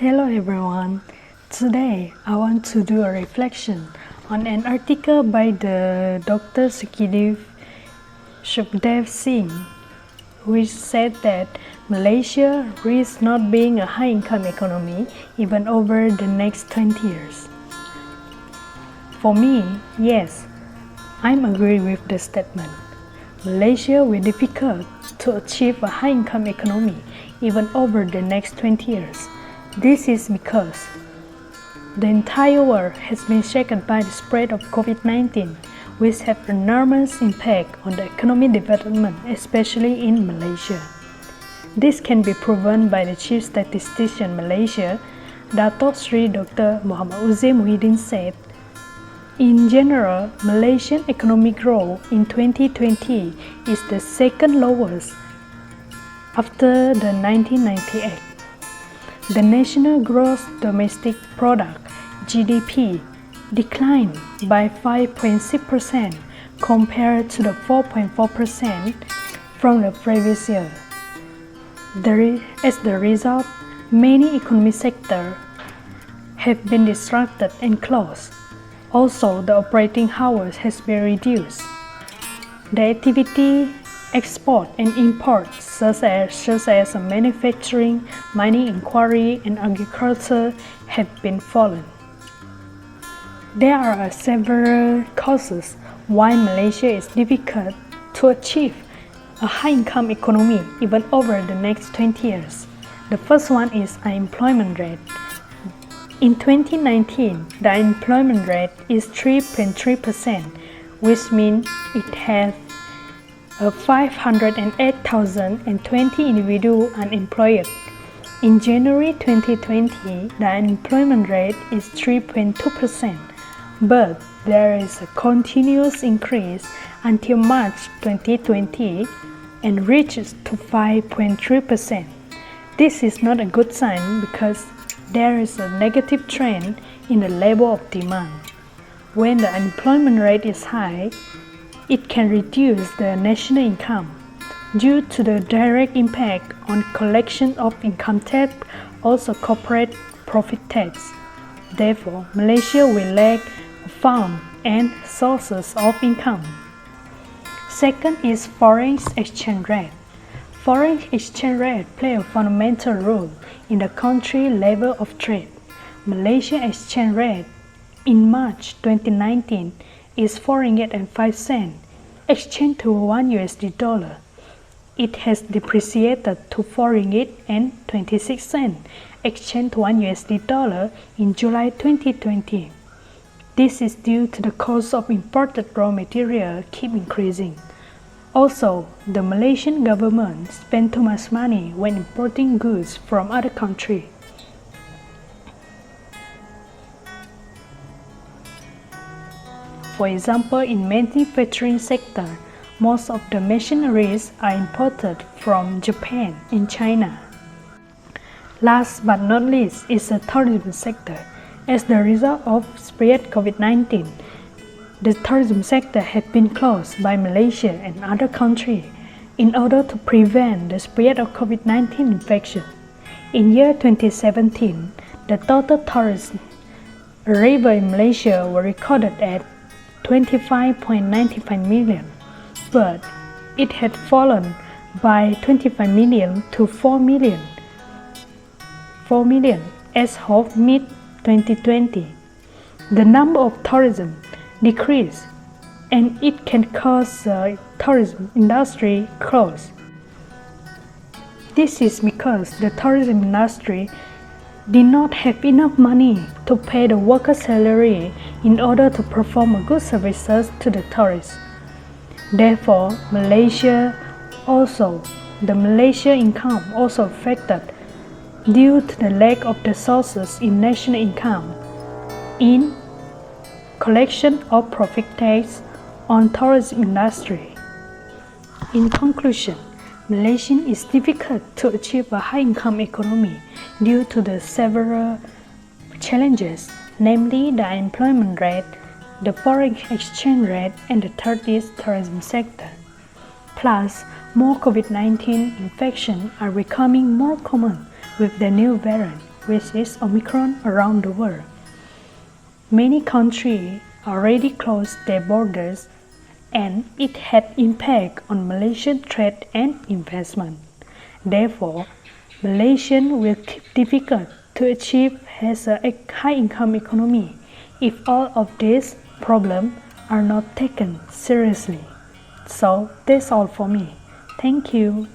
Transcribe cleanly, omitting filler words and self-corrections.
Hello everyone. Today I want to do a reflection on an article by the Dr. Sukudhew Singh, which said that Malaysia risks not being a high-income economy even over the next 20 years. For me, yes, I'm agree with the statement. Malaysia will be difficult to achieve a high-income economy even over the next 20 years. This is because the entire world has been shaken by the spread of COVID-19, which had an enormous impact on the economic development, especially in Malaysia. This can be proven by the chief statistician Malaysia, Dato Sri Dr. Muhammad Uzzair Muhyiddin said, in general, Malaysian economic growth in 2020 is the second lowest after the 1998. The national gross domestic product (GDP) declined by 5.6% compared to the 4.4% from the previous year. As the result, many economic sectors have been disrupted and closed. Also, the operating hours has been reduced. The activity, export and import, such as manufacturing, mining, inquiry, and agriculture, have been fallen. There are several causes why Malaysia is difficult to achieve a high-income economy even over the next 20 years. The first one is unemployment rate. In 2019, the unemployment rate is 3.3%, which means it has 508,020 individuals unemployed. In January 2020, the unemployment rate is 3.2%, but there is a continuous increase until March 2020 and reaches to 5.3%. This is not a good sign because there is a negative trend in the level of demand. When the unemployment rate is high, it can reduce the national income due to the direct impact on collection of income tax, also corporate profit tax. Therefore, Malaysia will lack funds and sources of income. Second is foreign exchange rate. Foreign exchange rate play a fundamental role in the country level of trade. Malaysia exchange rate in March 2019 is 4 ringgit and 5 cents, exchange to $1. It has depreciated to 4 ringgit and 26 cents, exchange to $1 in July 2020. This is due to the cost of imported raw material keep increasing. Also, the Malaysian government spent too much money when importing goods from other countries. For example, in manufacturing sector, most of the machineries are imported from Japan and China. Last but not least is the tourism sector. As the result of spread COVID-19, the tourism sector has been closed by Malaysia and other countries in order to prevent the spread of COVID-19 infection. In year 2017, the total tourist arrival in Malaysia were recorded at 25.95 million, but it had fallen by 25 million to 4 million as of mid-2020. The number of tourism decreased and it can cause the tourism industry close. This is because the tourism industry did not have enough money to pay the workers' salary in order to perform good services to the tourists. Therefore, the Malaysia income also affected due to the lack of the sources in national income in collection of profit tax on tourism industry. In conclusion, Malaysia is difficult to achieve a high-income economy due to the several challenges, namely the unemployment rate, the foreign exchange rate, and the third is tourism sector. Plus, more COVID-19 infections are becoming more common with the new variant. which is Omicron, around the world. Many countries already closed their borders, and it had impact on Malaysian trade and investment. Therefore, Malaysia will keep difficult to achieve as a high-income economy if all of these problems are not taken seriously. So that's all for me. Thank you.